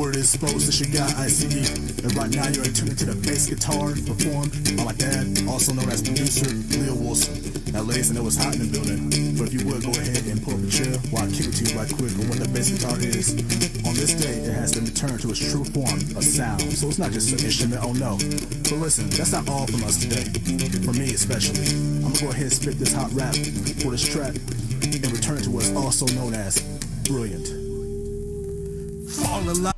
word is supposed. This your guy ICE, and right now you're in tune to the bass guitar performed by my dad, also known as producer Leo Wilson. Now, ladies, I know it's hot in the building, but if you would go ahead and pull up a chair while I kick it to you right quick on what the bass guitar is. On this day, it has been returned to its true form, a sound. So it's not just an instrument, oh no. But listen, that's not all from us today. For me especially, I'm gonna go ahead and spit this hot rap for this track and return to what's also known as brilliant. Fall in love.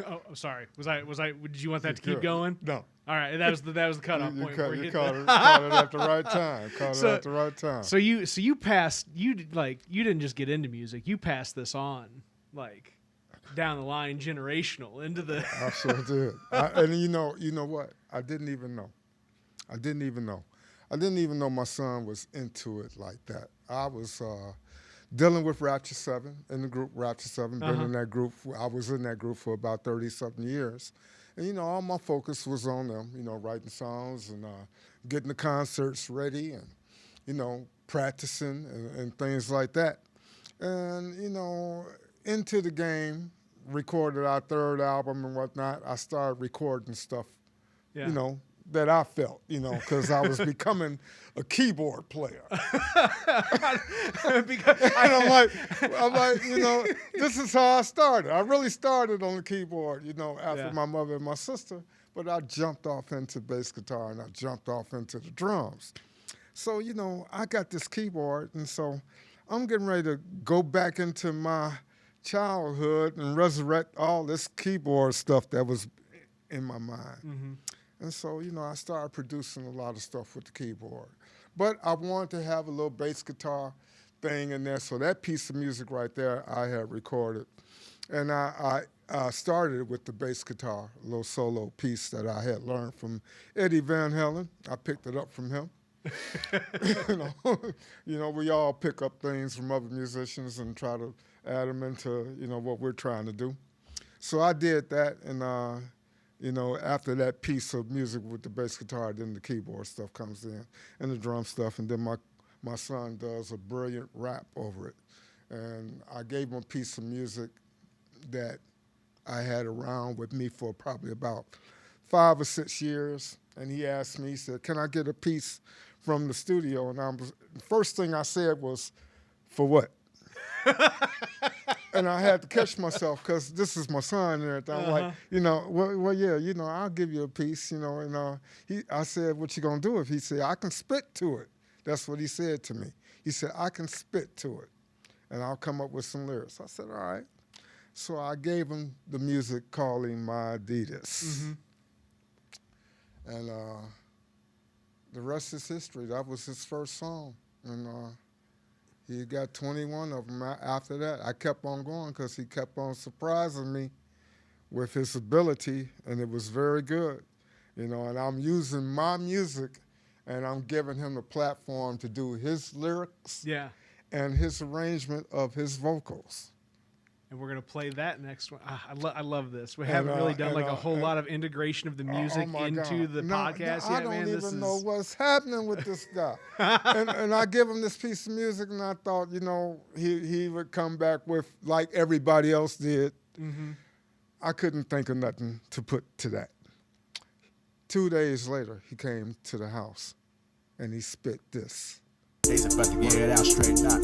Oh, I'm sorry. Was I? Did you want that to keep going? No. All right. That was the cutoff point. You caught it at the right time. Caught it at the right time. So you didn't just get into music. You passed this on, like, down the line, generational into the. I sure did. And you know what? I didn't even know. I didn't even know my son was into it like that. I was dealing with Rapture 7 in the group Rapture 7. Been in that group. I was in that group for about 30-something years. And, all my focus was on them, writing songs and getting the concerts ready and, practicing and things like that. And, into the game, recorded our third album and whatnot. I started recording stuff, that I felt, because I was becoming a keyboard player. And I'm like, this is how I started. I really started on the keyboard, after my mother and my sister, but I jumped off into bass guitar and I jumped off into the drums. So, I got this keyboard, and so I'm getting ready to go back into my childhood and resurrect all this keyboard stuff that was in my mind. Mm-hmm. And so, I started producing a lot of stuff with the keyboard. But I wanted to have a little bass guitar thing in there, so that piece of music right there I had recorded. And I started with the bass guitar, a little solo piece that I had learned from Eddie Van Halen. I picked it up from him. We all pick up things from other musicians and try to add them into, what we're trying to do. So I did that, and after that piece of music with the bass guitar, then the keyboard stuff comes in and the drum stuff, and then my son does a brilliant rap over it. And I gave him a piece of music that I had around with me for probably about 5 or 6 years, and he asked me, he said, can I get a piece from the studio? And the first thing I said was, for what? And I had to catch myself because this is my son and everything. I'm like, yeah, I'll give you a piece, and I said, what you gonna do with it? He said, I can spit to it. That's what he said to me. He said, I can spit to it, and I'll come up with some lyrics. I said, all right. So I gave him the music Calling My Adidas. Mm-hmm. And the rest is history. That was his first song. And he got 21 of them after that. I kept on going because he kept on surprising me with his ability, and it was very good. And I'm using my music, and I'm giving him the platform to do his lyrics and his arrangement of his vocals. And we're going to play that next one. I love this. We haven't really done a whole lot of integration of the music into the podcast yet, I don't even know what's happening with this guy. and I give him this piece of music, and I thought, he would come back with, like everybody else did. Mm-hmm. I couldn't think of nothing to put to that. 2 days later, he came to the house, and he spit this. He's about to get it out straight now. I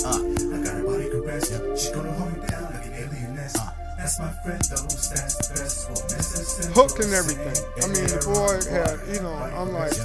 got a body caress, she's gonna hold me down like an alien nest. That's my friend, though, that's the best for Mississippi. Hook and everything. I mean, the boy had, I'm like,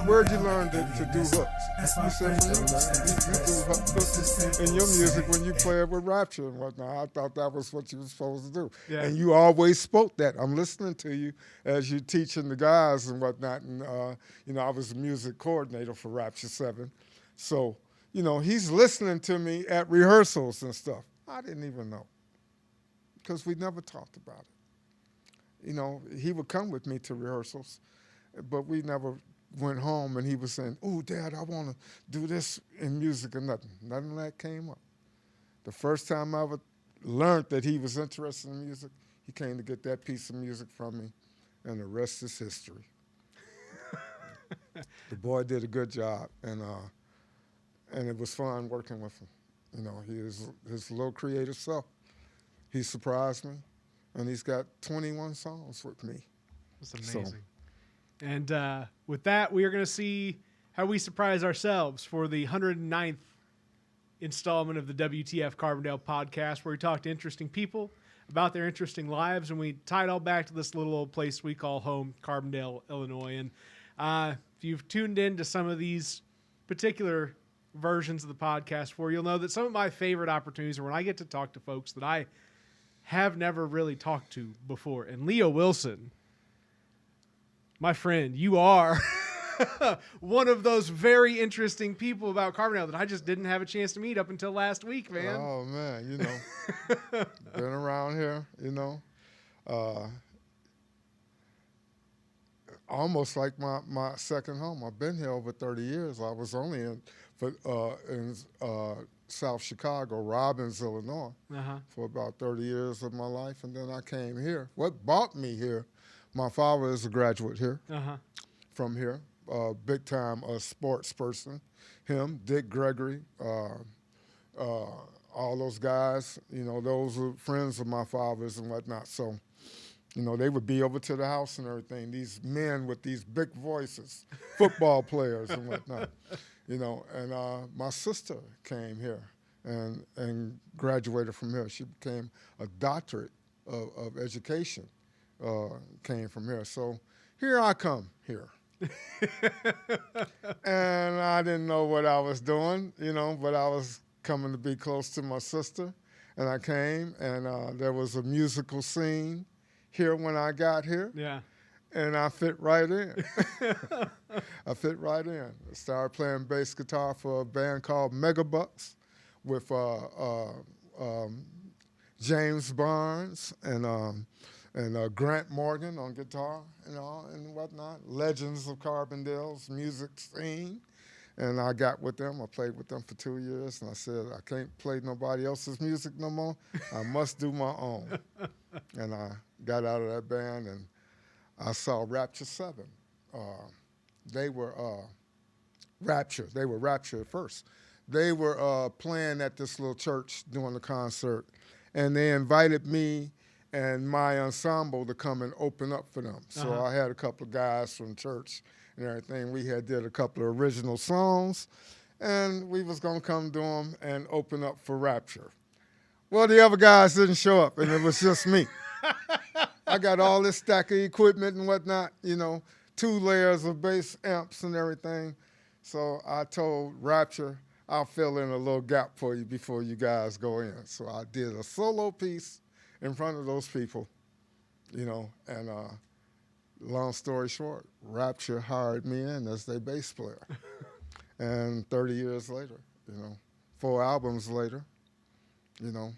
where'd you learn to do hooks? He said, from you, man. You do hooks in your music when you play it with Rapture and whatnot. I thought that was what you were supposed to do. Yeah. And you always spoke that. I'm listening to you as you're teaching the guys and whatnot. And, I was a music coordinator for Rapture 7. So, he's listening to me at rehearsals and stuff. I didn't even know because we never talked about it. He would come with me to rehearsals, but we never went home, and he was saying, "Oh, Dad, I want to do this in music," or nothing. None of that came up. The first time I ever learned that he was interested in music, he came to get that piece of music from me, and the rest is history. The boy did a good job, and it was fun working with him. He is his little creative self. He surprised me, and he's got 21 songs with me. That's amazing. And with that, we are going to see how we surprise ourselves for the 109th installment of the WTF Carbondale podcast, where we talk to interesting people about their interesting lives, and we tie it all back to this little old place we call home, Carbondale, Illinois. And if you've tuned in to some of these particular versions of the podcast before, you'll know that some of my favorite opportunities are when I get to talk to folks that I have never really talked to before. And Leo Wilson, my friend, you are one of those very interesting people about Carbondale that I just didn't have a chance to meet up until last week, man. Oh, man, you know, been around here, you know. Almost like my second home. I've been here over 30 years. I was only in South Chicago, Robbins, Illinois, for about 30 years of my life, and then I came here. What brought me here? My father is a graduate here, from here, big time sports person. Him, Dick Gregory, all those guys, you know, those are friends of my father's and whatnot. So, you know, they would be over to the house and everything. These men with these big voices, football players and whatnot, you know. And my sister came here and graduated from here. She became a doctorate of education, came from here. So here I come here. And I didn't know what I was doing, you know, but I was coming to be close to my sister. And I came, and there was a musical scene here when I got here. Yeah. And I fit right in. I fit right in. I started playing bass guitar for a band called Megabucks with James Barnes and Grant Morgan on guitar, you know, and whatnot. Legends of Carbondale's music scene. And I got with them. I played with them for 2 years, and I said, I can't play nobody else's music no more. I must do my own. And I got out of that band, and I saw Rapture 7. They were Rapture. They were Rapture at first. They were playing at this little church doing the concert, and they invited me and my ensemble to come and open up for them. So I had a couple of guys from church and everything. We had did a couple of original songs, and we was going to come do them and open up for Rapture. Well, the other guys didn't show up, and it was just me. I got all this stack of equipment and whatnot, you know, 2 layers of bass amps and everything. So I told Rapture, I'll fill in a little gap for you before you guys go in. So I did a solo piece in front of those people, you know, and long story short, Rapture hired me in as their bass player. And 30 years later, you know, 4 albums later, you know,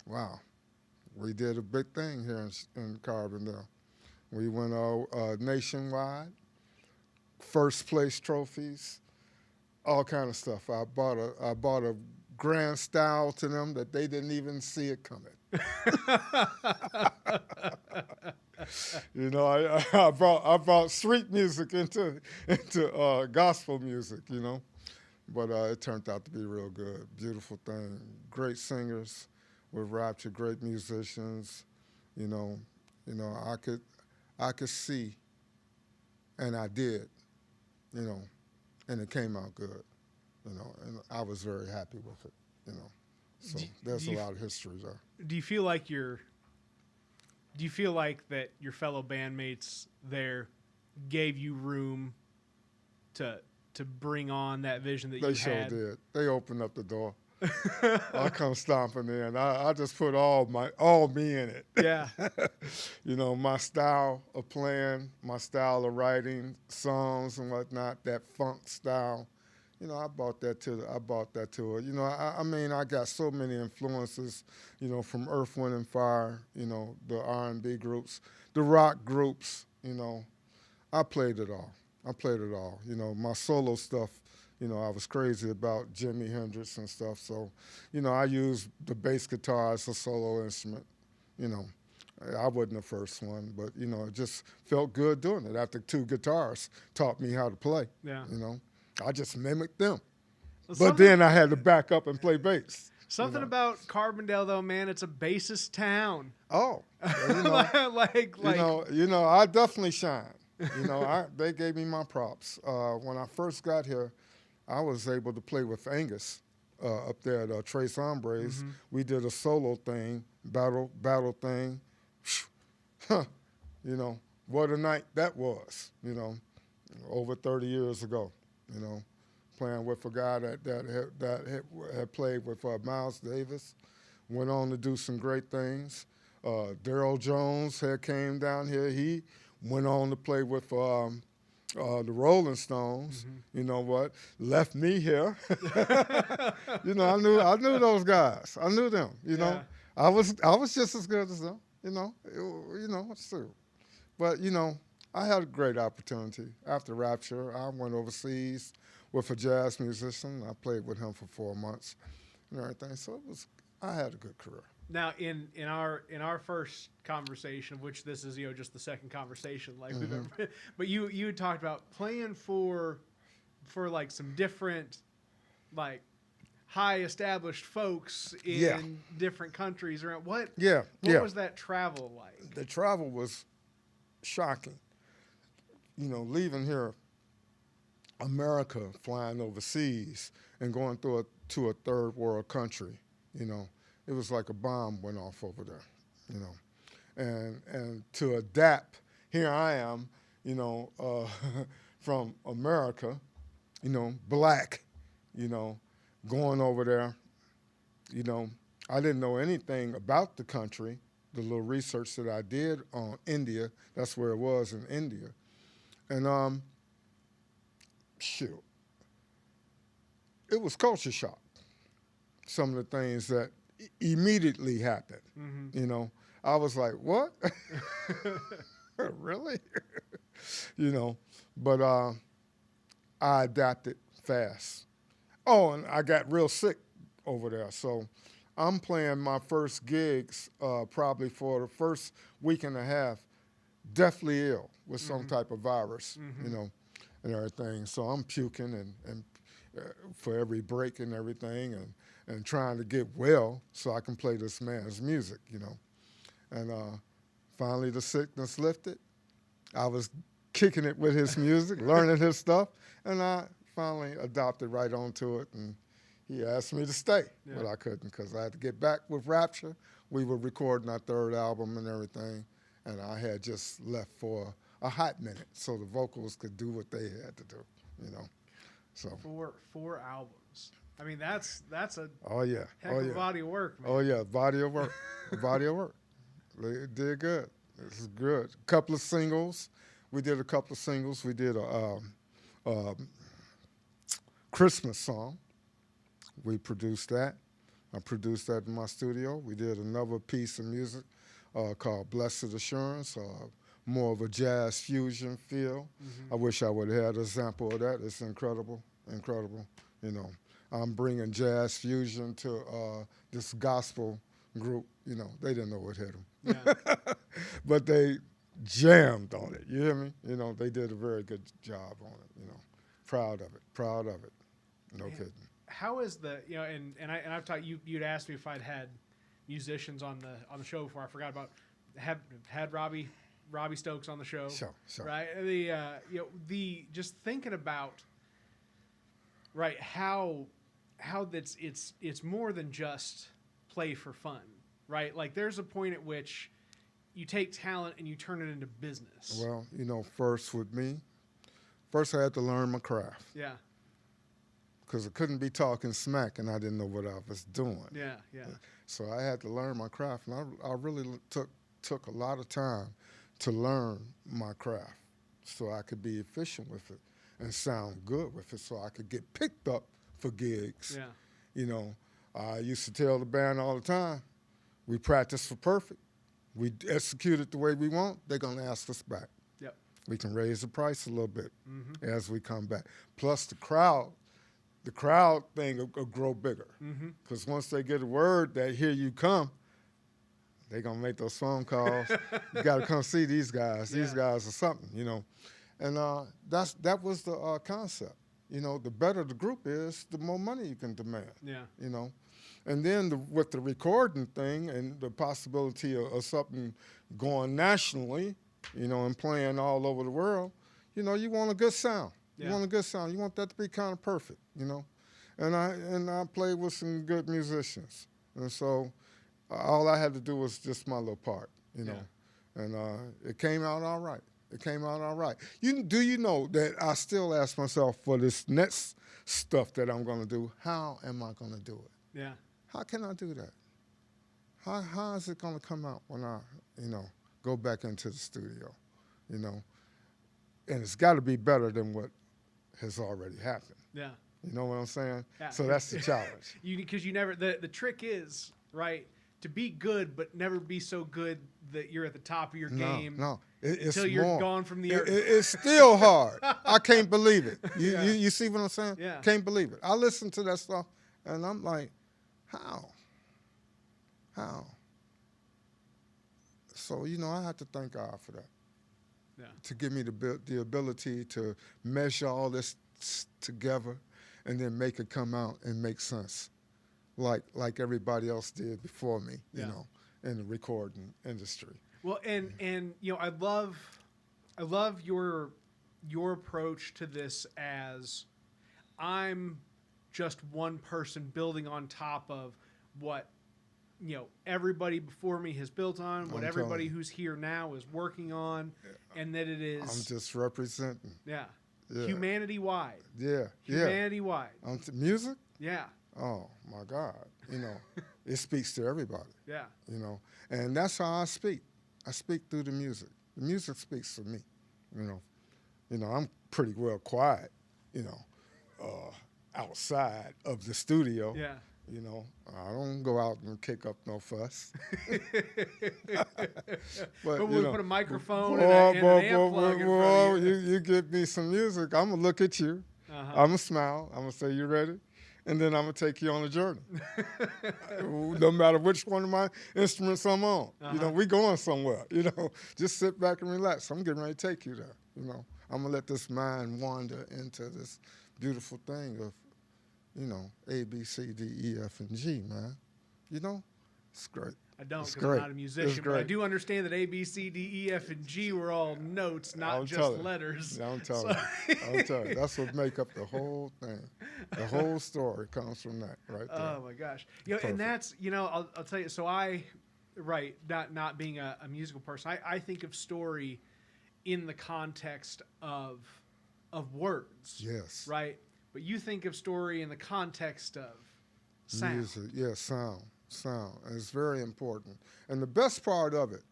wow. We did a big thing here in Carbondale. We went nationwide, first place trophies, all kind of stuff. I bought a grand style to them that they didn't even see it coming. You know, I brought street music into gospel music, you know, but it turned out to be real good. Beautiful thing. Great singers with Rapture, great musicians. You know, I could see, and I did, you know, and it came out good, you know, and I was very happy with it, you know. So there's a lot of history there. Do you feel like that your fellow bandmates there gave you room to bring on that vision that you had? They sure did. They opened up the door. I come stomping in. I just put all me in it. Yeah. You know, my style of playing, my style of writing songs and whatnot, that funk style. You know, I brought that to it. You know, I mean, I got so many influences, you know, from Earth, Wind, and Fire, you know, the R&B groups, the rock groups, you know. I played it all. You know, my solo stuff, you know, I was crazy about Jimi Hendrix and stuff. So, you know, I used the bass guitar as a solo instrument. You know, I wasn't the first one, but, you know, it just felt good doing it. After 2 guitars taught me how to play, you know. I just mimicked them. But then I had to back up and play bass. Something know. about Carbondale, though, man, it's a bassist town. Oh, well, you know, like, I definitely shine. They gave me my props. When I first got here, I was able to play with Angus up there at Trace Hombres. We did a solo thing, battle thing. You know, what a night that was. Over 30 years ago. Playing with a guy that had played with Miles Davis, went on to do some great things. Daryl Jones had came down here. He went on to play with the Rolling Stones. You know what? Left me here. I knew those guys. I knew them. I was just as good as them. It's true. But I had a great opportunity after Rapture. I went overseas with a jazz musician. I played with him for 4 months and everything. So I had a good career. Now, in our first conversation, which this is just the second conversation we've ever, but you had talked about playing for like some different like high established folks in different countries around. What was that travel like? The travel was shocking. Leaving here, America, flying overseas and going to a third world country. It was like a bomb went off over there, and to adapt. Here I am, from America, black, going over there. I didn't know anything about the country. The little research that I did on India, that's where it was in India, and it was culture shock. Some of the things that immediately happened. I was like, what? Really? But I adapted fast. Oh, and I got real sick over there. So I'm playing my first gigs probably for the first week and a half, deathly ill with some type of virus, and everything. So I'm puking and for every break and everything, and trying to get well so I can play this man's music, And finally the sickness lifted. I was kicking it with his music, learning his stuff, and I finally adopted right onto it, and he asked me to stay, but I couldn't because I had to get back with Rapture. We were recording our third album and everything, and I had just left for a hot minute so the vocals could do what they had to do, So 4 albums. I mean, that's a heck of a body of work, man. Oh yeah, body of work, body of work. They did good. This is good. Couple of singles. We did a couple of singles. We did a Christmas song. We produced that. I produced that in my studio. We did another piece of music called Blessed Assurance, more of a jazz fusion feel. I wish I would have had a sample of that. It's incredible. I'm bringing jazz fusion to this gospel group. They didn't know what hit them. Yeah. But they jammed on it. You hear me? They did a very good job on it. Proud of it. No kidding. How is the and I've taught you'd asked me if I'd had musicians on the show before. I forgot about had Robbie Stokes on the show. Sure. Right. The just thinking about right how it's more than just play for fun, right? Like there's a point at which you take talent and you turn it into business. Well, first with me, I had to learn my craft. Yeah. Because I couldn't be talking smack and I didn't know what I was doing. Yeah. So I had to learn my craft, and I really took a lot of time to learn my craft so I could be efficient with it and sound good with it so I could get picked up for gigs. Yeah. I used to tell the band all the time, we practice for perfect. We execute it the way we want, they're going to ask us back. Yep. We can raise the price a little bit as we come back. Plus the crowd thing will grow bigger. Because once they get a word that here you come, they're going to make those phone calls. You got to come see these guys. These guys are something, And that was the concept. The better the group is, the more money you can demand. Yeah. And then with the recording thing and the possibility of something going nationally, and playing all over the world, you want a good sound. Yeah. You want a good sound. You want that to be kind of perfect, And I played with some good musicians, and so all I had to do was just my little part, And it came out all right. It came out all right. Do you know that I still ask myself for this next stuff that I'm going to do, how am I going to do it? Yeah. How can I do that? How is it going to come out when I, go back into the studio, And it's got to be better than what has already happened. Yeah. You know what I'm saying? Yeah. So that's the challenge. Because you never, the trick is, right, to be good, but never be so good that you're at the top of your game. No, until you're gone from the earth. It's still hard. I can't believe it. You see what I'm saying? Yeah. Can't believe it. I listen to that stuff, and I'm like, how? So, I have to thank God for that. Yeah. To give me the ability to measure all this together and then make it come out and make sense, like everybody else did before me, in the recording industry. Well, and I love your approach to this as I'm just one person building on top of what everybody before me has built on, what everybody who's here now is working on, and that it is. I'm just representing. Yeah. Humanity wide. Yeah. Humanity wide. Music? Yeah. Oh my God. It speaks to everybody. Yeah. And that's how I speak. I speak through the music. The music speaks for me. I'm pretty well quiet, outside of the studio. Yeah. I don't go out and kick up no fuss. But we'll put a microphone and an amp plug in front of you. You give me some music, I'm going to look at you. Uh-huh. I'm going to smile. I'm going to say, you ready? And then I'm going to take you on a journey. No matter which one of my instruments I'm on. Uh-huh. We going somewhere. Just sit back and relax. I'm getting ready to take you there. I'm going to let this mind wander into this beautiful thing of A, B, C, D, E, F, and G, man. It's great. I don't, because I'm not a musician, but I do understand that A, B, C, D, E, F, and G were all notes, not just letters. I'm telling you. That's what make up the whole thing. The whole story comes from that right there. Oh, my gosh. And that's, I'll tell you, so not being a musical person, I think of story in the context of words. Yes. Right? But you think of story in the context of sound. Music, yeah, sound. And it's very important. And the best part of it,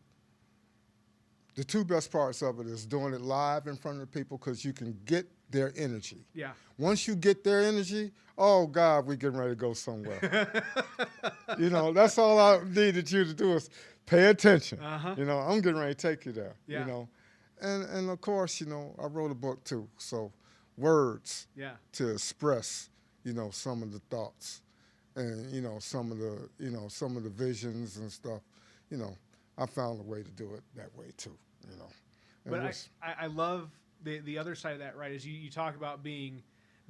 the two best parts of it is doing it live in front of the people because you can get their energy. Yeah. Once you get their energy, oh, God, we're getting ready to go somewhere. That's all I needed you to do is pay attention. Uh-huh. I'm getting ready to take you there, Yeah. And of course, I wrote a book too, so words to express, some of the thoughts and, some of the visions and stuff, I found a way to do it that way too, But I love the other side of that, right, is you talk about being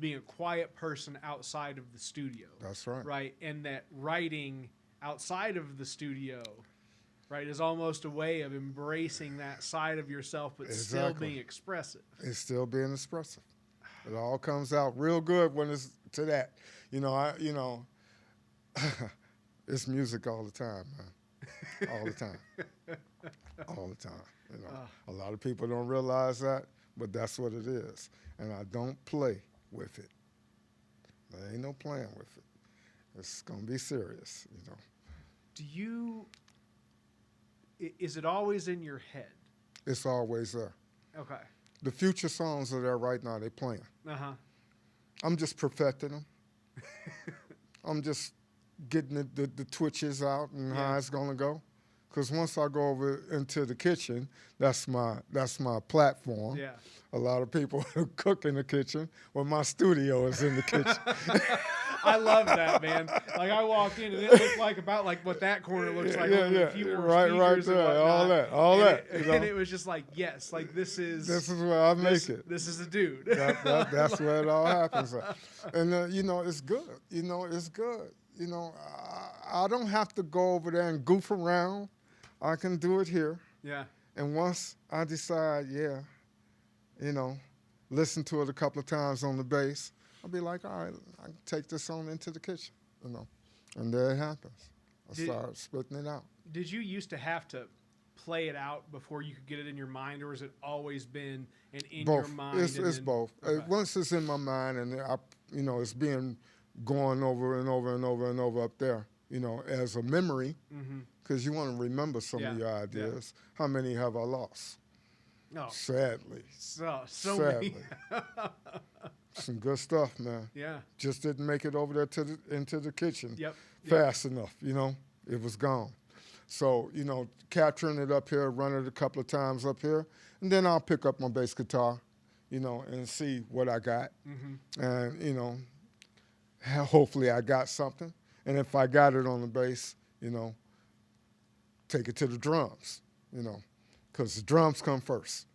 a quiet person outside of the studio. That's right. Right, and that writing outside of the studio, right, is almost a way of embracing that side of yourself, but still being expressive. It's still being expressive. It all comes out real good when it's to that. It's music all the time, man. All the time. All the time. A lot of people don't realize that, but that's what it is. And I don't play with it. There ain't no playing with it. It's going to be serious, Is it always in your head? It's always there. Okay. The future songs are there right now. They're playing. Uh-huh. I'm just perfecting them. I'm just getting the twitches out and how it's going to go. Because once I go over into the kitchen, that's my platform. Yeah. A lot of people cook in the kitchen. Well, my studio is in the kitchen. I love that, man. Like I walked in and it looked like about like what that corner looks like. Yeah. A few more Right speakers and there. whatnot. All that. And it was just like, yes, like this is where I make it. This is a dude. That's where it all happens. And it's good. It's good. you know, I don't have to go over there and goof around. I can do it here. Yeah. And once I decide, yeah, you know, listen to it a couple of times on the bass, I'll be like, all right, I can take this on into the kitchen, you know. And there it happens. I start spitting it out. Did you used to have to play it out before you could get it in your mind, or has it always been in Both. your mind? It's both. Okay. Once it's in my mind and you know, it's being going over and over and over and over up there, you know, as a memory, because you want to remember some of your ideas. Yeah. How many have I lost? No. Sadly. So Sadly. many. Some good stuff, man. Yeah. Just didn't make it over there into the kitchen Yep. fast enough, you know. It was gone. So, you know, capturing it up here, run it a couple of times up here, and then I'll pick up my bass guitar, you know, and see what I got. And, you know, hopefully I got something. And if I got it on the bass, you know, take it to the drums, you know, because the drums come first.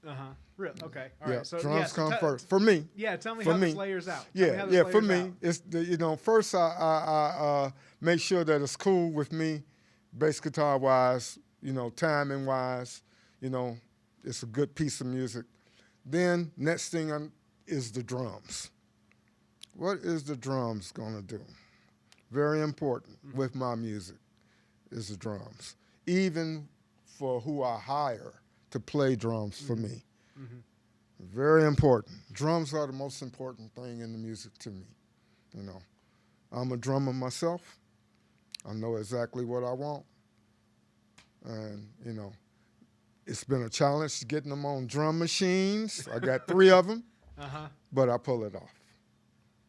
Really? Okay. All right. So drums come first. For me. Yeah. Tell me for how me, this layers out. Yeah. For me, it's you know, first I make sure that it's cool with me, bass guitar wise, you know, timing wise, you know, it's a good piece of music. Then next thing is the drums. What is the drums gonna do? Very important with my music is the drums. Even for who I hire to play drums for me. Very important. Drums are the most important thing in the music to me. You know, I'm a drummer myself. I know exactly what I want. And, you know, it's been a challenge getting them on drum machines. I got 3 of them, but I pull it off.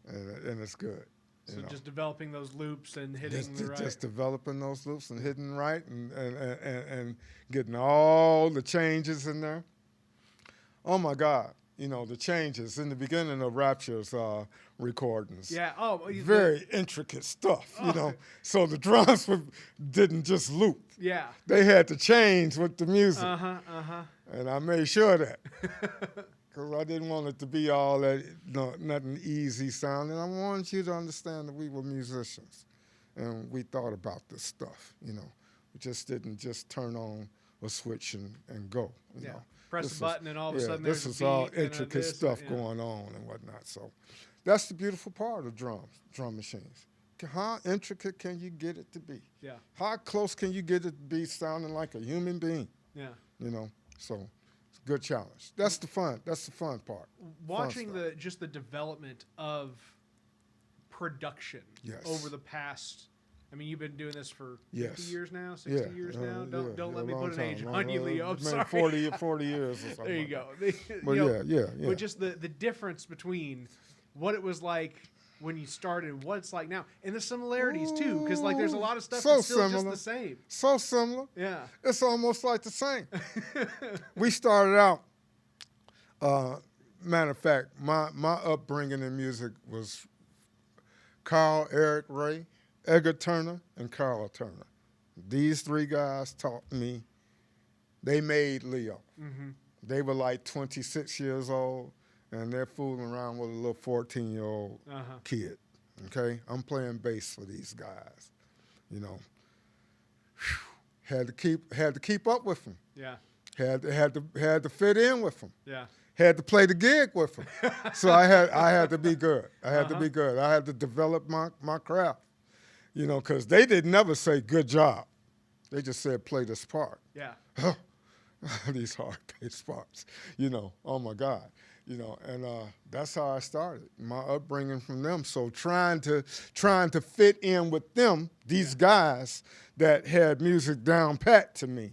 And it's good. So just developing those loops and hitting the right. Just developing those loops and hitting right and getting all the changes in there. Oh, my God. You know, the changes in the beginning of Rapture's recordings. Yeah. Oh, very intricate stuff, you know. So the drums didn't just loop. Yeah. They had to change with the music. And I made sure of that. Because I didn't want it to be all that, nothing easy sounding. I wanted you to understand that we were musicians. And we thought about this stuff, you know. We just didn't just turn on a switch and go, you know. Press the button and all of a sudden there's this is a beat all and intricate stuff going on and whatnot. So that's the beautiful part of drum machines. How intricate can you get it to be? Yeah. How close can you get it to be sounding like a human being? Yeah. You know, so it's a good challenge. That's the fun. That's the fun part. Watching just the development of production over the past. I mean, you've been doing this for 50 years now, 60 years now. Don't let me put an age on you, Leo. I'm sorry. 40 years or something. There you go. But yeah. But just the difference between what it was like when you started and what it's like now, and the similarities too, because like there's a lot of stuff that's still just the same. So similar. Yeah. It's almost like the same. We started out. Matter of fact, my upbringing in music was Carl Eric Ray, Edgar Turner, and Carl Turner. These 3 guys taught me. They made Leo. They were like 26 years old, and they're fooling around with a little 14-year-old kid. Okay, I'm playing bass for these guys. You know, had to keep up with them. Yeah. Had to fit in with them. Yeah. Had to play the gig with them. So I had to be good. I had to be good. I had to develop my craft. You know, because they didn't never say good job. They just said play this part. Yeah. These hard bass parts. You know, oh my God. You know, and that's how I started. My upbringing from them. So trying to fit in with them, these guys that had music down pat to me.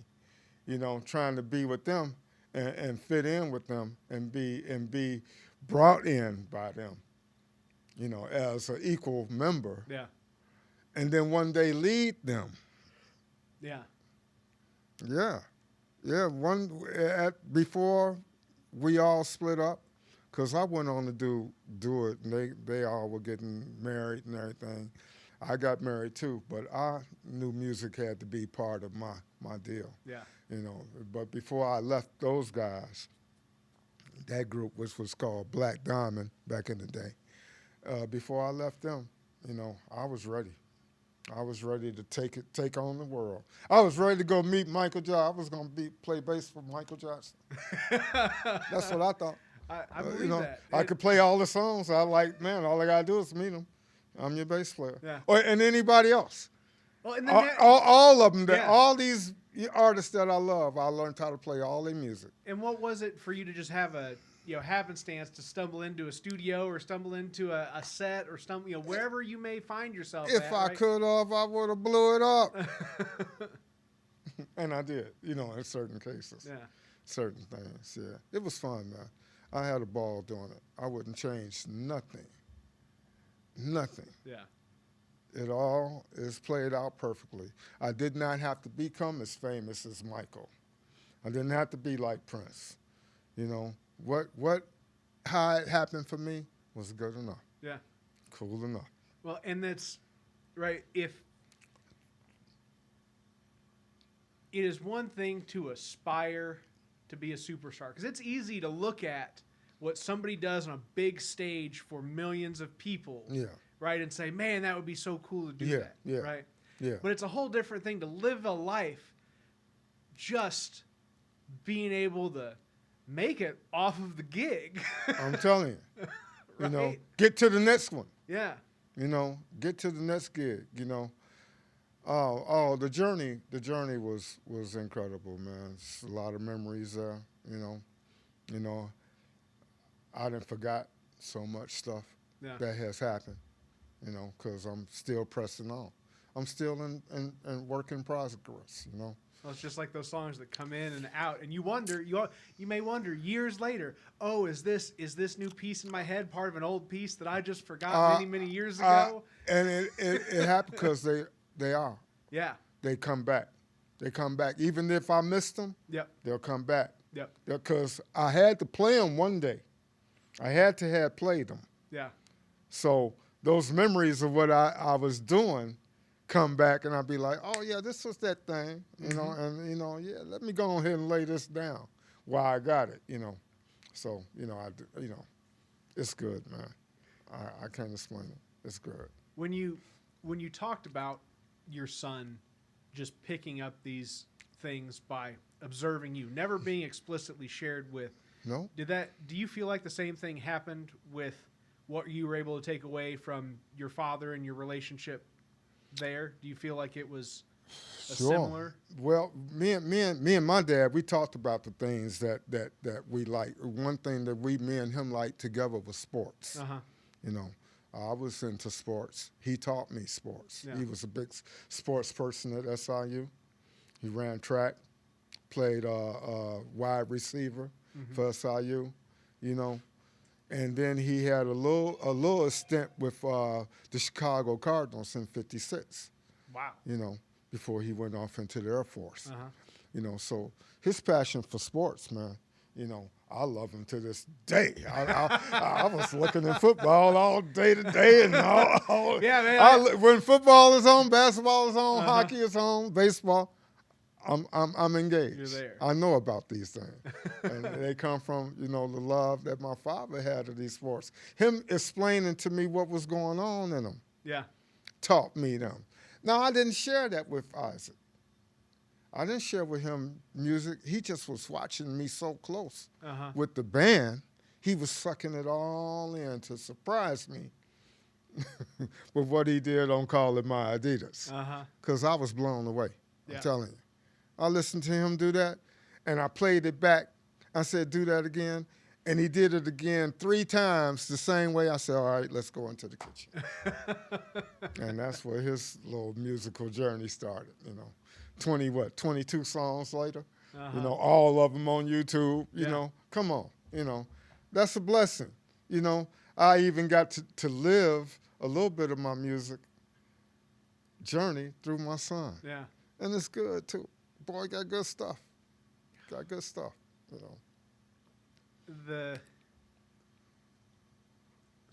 You know, trying to be with them and fit in with them and be brought in by them. You know, as an equal member. Yeah. And then one day lead them. Yeah. Yeah. Before we all split up, because I went on to do it, and they all were getting married and everything. I got married too, but I knew music had to be part of my deal. Yeah. You know, but before I left those guys, that group, which was called Black Diamond back in the day, before I left them, you know, I was ready. I was ready to take on the world. I was ready to go meet Michael Jackson. I was going to play bass for Michael Jackson. That's what I thought. I believe that. I could play all the songs. I like, man, all I got to do is meet him. I'm your bass player. Yeah. And anybody else. Well, and then All of them, Yeah. all these artists that I love, I learned how to play all their music. And what was it for you to just have a happenstance to stumble into a studio or stumble into a set or stumble wherever you may find yourself? If I could have, I would have blew it up. And I did, in certain cases. Yeah. Certain things, yeah. It was fun, man. I had a ball doing it. I wouldn't change nothing. Nothing. Yeah. It all is played out perfectly. I did not have to become as famous as Michael. I didn't have to be like Prince. How it happened for me was good enough. Yeah. Cool enough. Well, and that's right. If it is one thing to aspire to be a superstar, because it's easy to look at what somebody does on a big stage for millions of people, Yeah. right, and say, man, that would be so cool to do Yeah, that, yeah, right? yeah. But it's a whole different thing to live a life just being able to make it off of the gig. I'm telling you. Right? Get to the next one. Yeah. Get to the next gig, Oh, the journey was incredible, man. It's a lot of memories there, I done forgot so much stuff that has happened, because I'm still pressing on. I'm still in work in progress, Well, it's just like those songs that come in and out, and you wonder, you may wonder years later, oh, is this new piece in my head part of an old piece that I just forgot many years ago? And it happened because they are. Yeah. They come back. They come back. Even if I missed them, Yep. they'll come back. Yep. Because I had to play them one day. I had to have played them. Yeah. So those memories of what I was doing come back, and I'd be like, oh, yeah, this was that thing, and, yeah, let me go ahead and lay this down while I got it, So, it's good, man. I can't explain it. It's good. When you talked about your son just picking up these things by observing you, never being explicitly shared with, No? do you feel like the same thing happened with what you were able to take away from your father and your relationship there? Do you feel like it was similar? Well, me and my dad, we talked about the things that we like. One thing that me and him liked together was sports. Uh-huh. I was into sports. He taught me sports. Yeah. He was a big sports person at SIU. He ran track, played wide receiver for SIU, And then he had a little stint with the Chicago Cardinals in '56. Wow. Before he went off into the Air Force. Uh-huh. So his passion for sports, man, I love him to this day. I was looking at football all day to day, and all yeah, man. when football is on, basketball is on, hockey is on, baseball, I'm engaged. You're there. I know about these things, and they come from the love that my father had of these sports. Him explaining to me what was going on in them. Yeah. Taught me them. Now I didn't share that with Isaac. I didn't share with him music. He just was watching me so close with the band. He was sucking it all in to surprise me with what he did on Call It My Adidas. Because I was blown away. Yeah. I'm telling you. I listened to him do that, and I played it back. I said, do that again. And he did it again 3 times the same way. I said, all right, let's go into the kitchen. And that's where his little musical journey started, 22 songs later, all of them on YouTube, come on, that's a blessing. I even got to live a little bit of my music journey through my son. Yeah. And it's good too. Boy, got good stuff. So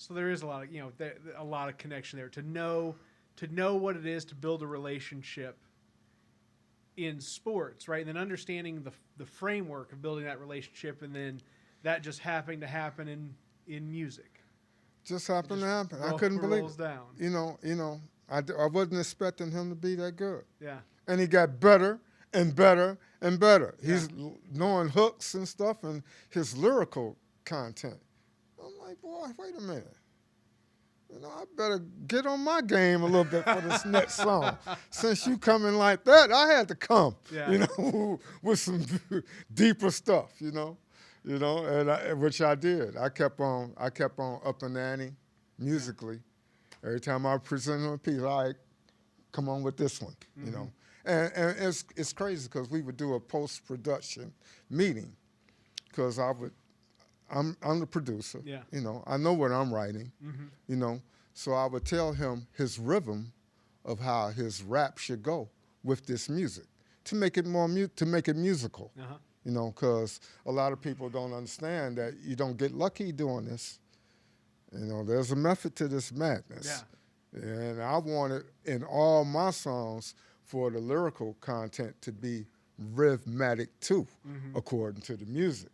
there is a lot of a lot of connection there to know what it is to build a relationship in sports, right? And then understanding the framework of building that relationship, and then that just happening to happen in music. Just happened to happen. I couldn't believe it. Down. I wasn't expecting him to be that good. Yeah. And he got better and better and better. Yeah. He's knowing hooks and stuff and his lyrical content. I'm like, boy, wait a minute. You know, I better get on my game a little bit for this next song. Since you coming like that, I had to come, Yeah. you know, with some deeper stuff, you know, and which I did. I kept on upping the ante musically. Every time I present him a piece, I come on with this one, you know. And it's crazy because we would do a post-production meeting because I'm the producer. Yeah. You know, I know what I'm writing. You know, so I would tell him his rhythm of how his rap should go with this music to make it musical. Uh-huh. You know, because a lot of people don't understand that you don't get lucky doing this. You know, there's a method to this madness. Yeah. And I wanted in all my songs for the lyrical content to be rhythmic too, according to the music.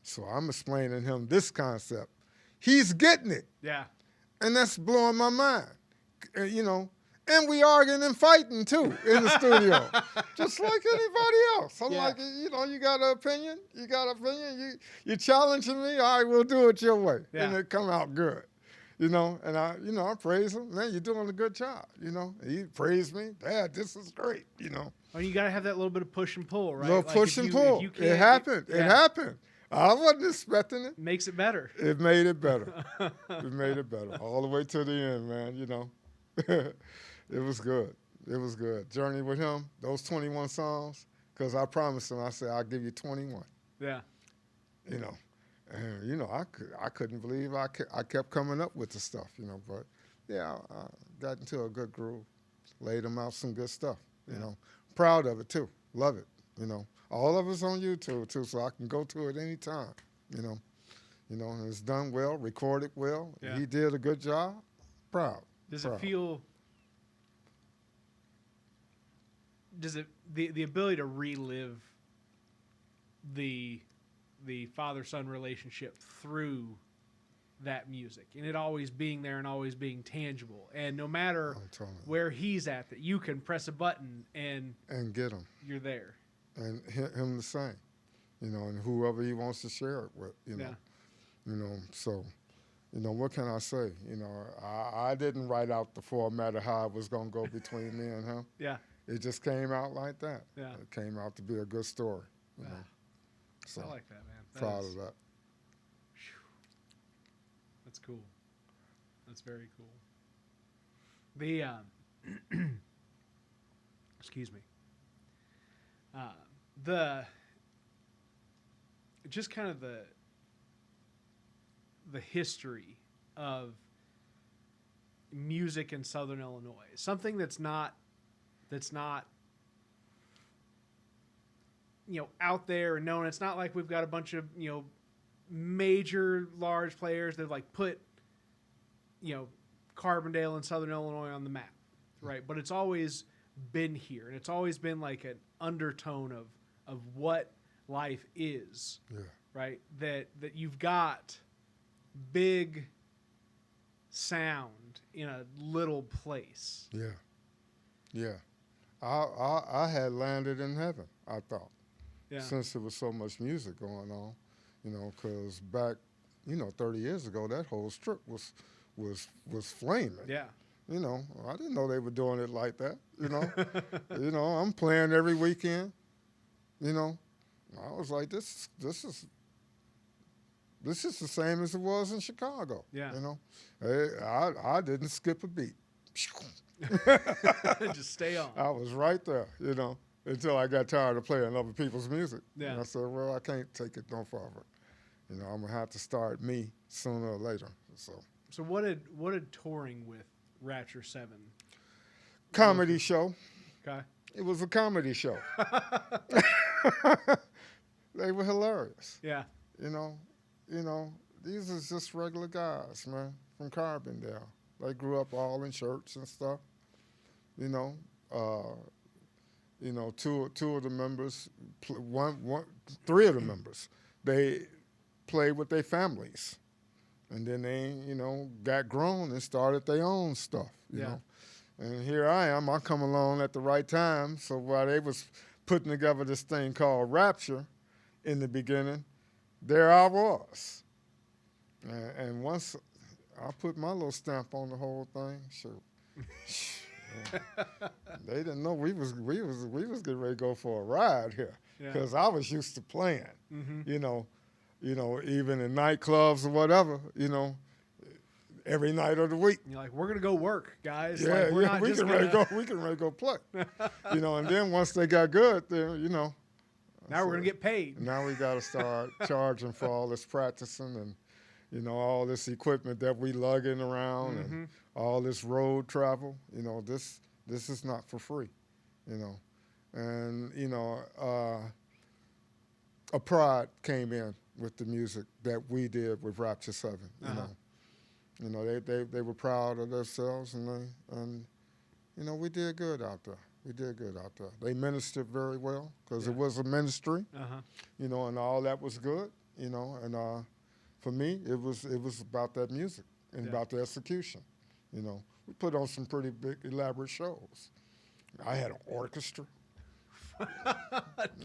So I'm explaining him this concept. He's getting it, Yeah. and that's blowing my mind. You know, and we arguing and fighting too in the studio, just like anybody else. I'm Yeah. like, you know, you got an opinion? You got an opinion? You challenging me? All right, we'll do it your way, Yeah. and it come out good. You know, and I praise him. Man, you're doing a good job. You know, he praised me. Dad, this is great. You know, Well, you got to have that little bit of push and pull, right? little Like, push if and you- pull. if you It can't- happened. yeah. It happened. I wasn't expecting it. Makes it better. It made it better. It made it better all the way to the end, man. You know, it was good. It was good. Journey with him, those 21 songs, because I promised him, I said, I'll give you 21. Yeah. You know, and you know, I couldn't believe I kept coming up with the stuff. You know, but yeah, I got into a good groove, laid him out some good stuff. You know, proud of it too. Love it. You know, all of it's on YouTube too, so I can go to it anytime. You know, and it's done well, recorded well. Yeah. He did a good job. Proud. Does proud. it feel? Does it the ability to relive the father-son relationship through that music and it always being there and always being tangible, and no matter I'm telling you. where he's at, that you can press a button and get him, you're there. and him the same. You know, and whoever he wants to share it with. You know. Yeah. You know, so, you know, what can I say? You know, I didn't write out the format of how it was going to go between me and him. Yeah. It just came out like that. Yeah. It came out to be a good story. You know. So I like that, man. proud of that. That's cool. That's very cool. The excuse me. The just kind of the history of music in Southern Illinois. Something that's not out there and known. It's not like we've got a bunch of major large players that like put Carbondale and Southern Illinois on the map, right? But it's always been here, and it's always been like an undertone of what life is, right? That you've got big sound in a little place. Yeah. I had landed in heaven, I thought. Yeah. Since there was so much music going on, because back, 30 years ago, that whole strip was flaming. Yeah. I didn't know they were doing it like that. I'm playing every weekend. I was like, this is the same as it was in Chicago. Yeah. I didn't skip a beat. Just stay on. I was right there, until I got tired of playing other people's music. Yeah. And I said, well, I can't take it no further. I'm gonna have to start me sooner or later. So what did touring with Ratchet 7? Comedy show. Okay. It was a comedy show. They were hilarious. Yeah. These are just regular guys, man, from Carbondale. They grew up all in church and stuff. Two of the members, three of the members, they played with their families, and then they, got grown and started their own stuff. You know, And here I am. I come along at the right time. So while they was putting together this thing called Rapture in the beginning, there I was. And once I put my little stamp on the whole thing, sure. They didn't know we was getting ready to go for a ride here, because I was used to playing, you know, even in nightclubs or whatever, every night of the week. You're like, we're gonna go work, guys. Yeah, like, we're not we just can ready to go play, And then once they got good, then now we're gonna get paid. Now we got to start charging for all this practicing and. All this equipment that we lugging around and all this road travel, this is not for free, And, a pride came in with the music that we did with Rapture 7, They were proud of themselves and we did good out there. We did good out there. They ministered very well because it was a ministry, and all that was good, and for me, it was about that music and about the execution. We put on some pretty big, elaborate shows. I had an orchestra.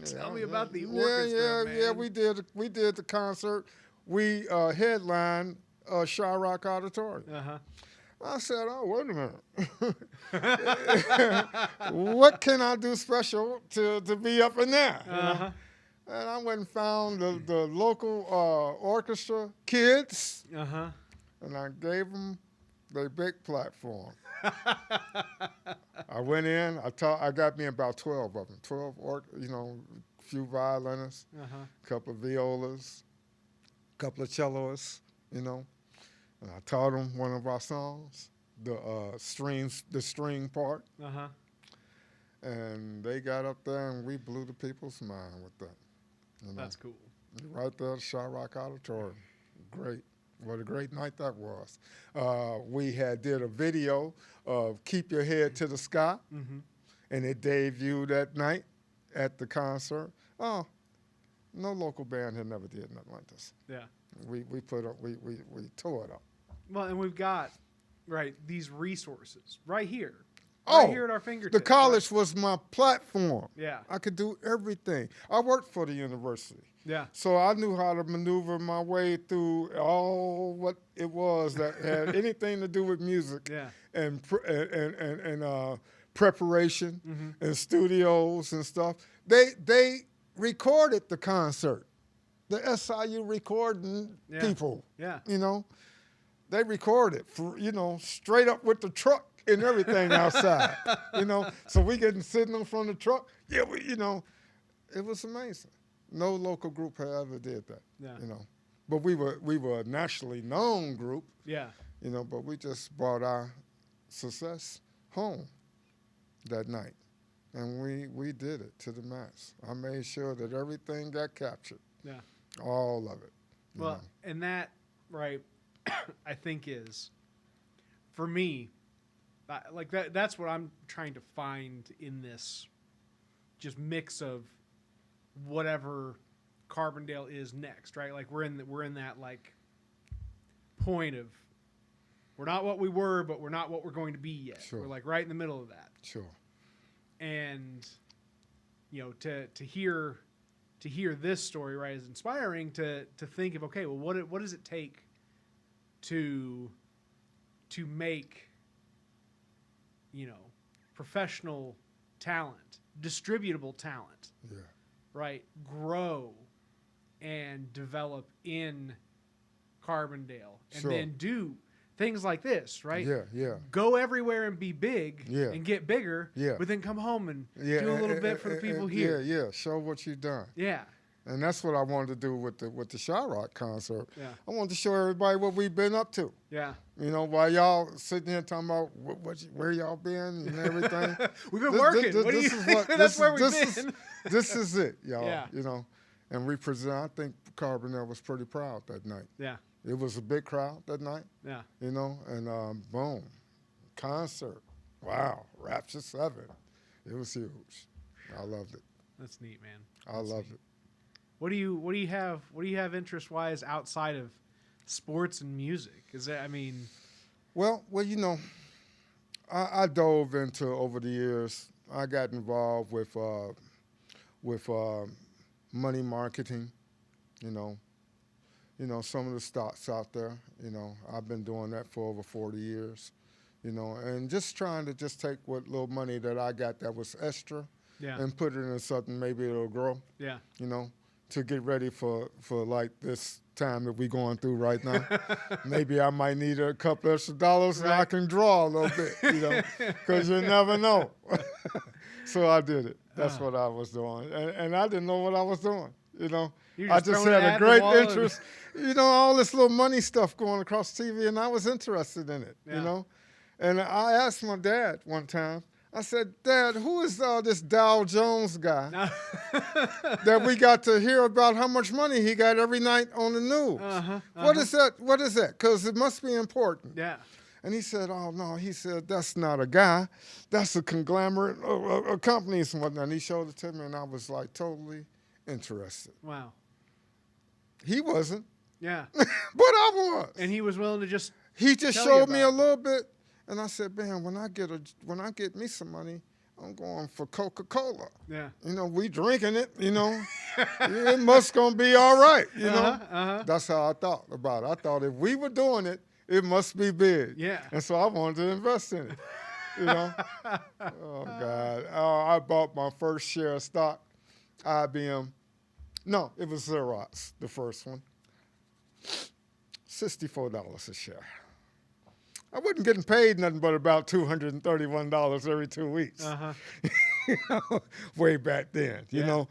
Tell me about the orchestra, man. Yeah. We did the concert. We headlined Chirac Auditorium. I said, oh, wait a minute. What can I do special to be up in there? And I went and found the local orchestra kids, and I gave them their big platform. I went in. I got me about 12 of them. 12, a few violinists, a couple of violas, a couple of celloists, And I taught them one of our songs, the string part. And they got up there, and we blew the people's mind with that. That's cool. Right there at Chirac Auditorium. Great. What a great night that was. We did a video of Keep Your Head to the Sky, and it debuted that night at the concert. Oh, no local band had never did nothing like this. Yeah. We tore it up. Well, and we've got, these resources right here. Oh, right here at our fingertips. The college was my platform. Yeah. I could do everything. I worked for the university. Yeah. So I knew how to maneuver my way through all what it was that had anything to do with music and preparation and studios and stuff. They recorded the concert. The SIU recording people. Yeah. They recorded for, straight up with the truck and everything outside, So we getting sitting in front of the truck. Yeah, it was amazing. No local group had ever did that. Yeah. But we were a nationally known group. Yeah. But we just brought our success home that night, and we did it to the max. I made sure that everything got captured. Yeah. All of it. Well, and that I think is for me. Like that's what I'm trying to find in this just mix of whatever Carbondale is next, right? Like we're in that like point of we're not what we were, but we're not what we're going to be yet. Sure. We're like right in the middle of that. Sure. And to hear this story, right, is inspiring to think of, okay, well what does it take to make professional talent, distributable talent, right, grow and develop in Carbondale, and then do things like this, right? Yeah. Go everywhere and be big and get bigger, but then come home and do a little bit for the people here. Yeah. Show what you've done. Yeah. And that's what I wanted to do with the Chirac concert. Yeah. I wanted to show everybody what we've been up to. Yeah. While y'all sitting here talking about where y'all been and everything. We've been working. That's where we've been. This is it, y'all. Yeah. And we present. I think Carbondale was pretty proud that night. Yeah. It was a big crowd that night. Yeah. And boom, concert. Wow, Rapture 7. It was huge. I loved it. That's neat, man. I loved it. What do you have interest wise outside of sports and music? Is that, Well, I dove into over the years. I got involved with money marketing. You know, some of the stocks out there. I've been doing that for over 40 years. And just trying to just take what little money that I got that was extra, Yeah. and put it in something maybe it'll grow. Yeah. To get ready for like this time that we're going through right now. Maybe I might need a couple extra dollars and I can draw a little bit, because you never know. So I did it. That's what I was doing. And I didn't know what I was doing, I just had a great interest, all this little money stuff going across TV, and I was interested in it, And I asked my dad one time, I said, Dad, who is this Dow Jones guy that we got to hear about how much money he got every night on the news? What is that? What is that? Because it must be important. Yeah. And he said, oh, no. He said, that's not a guy. That's a conglomerate of companies and whatnot. And he showed it to me, and I was like totally interested. Wow. He wasn't. Yeah. But I was. And he was willing to just He just showed me a little bit. And I said, man, when I get me some money, I'm going for Coca-Cola. Yeah. We drinking it, It must gonna be all right, That's how I thought about it. I thought if we were doing it, it must be big. Yeah. And so I wanted to invest in it, Oh, God. I bought my first share of stock, IBM. No, it was Xerox, the first one. $64 a share. I wasn't getting paid nothing but about $231 every 2 weeks. Way back then, you know.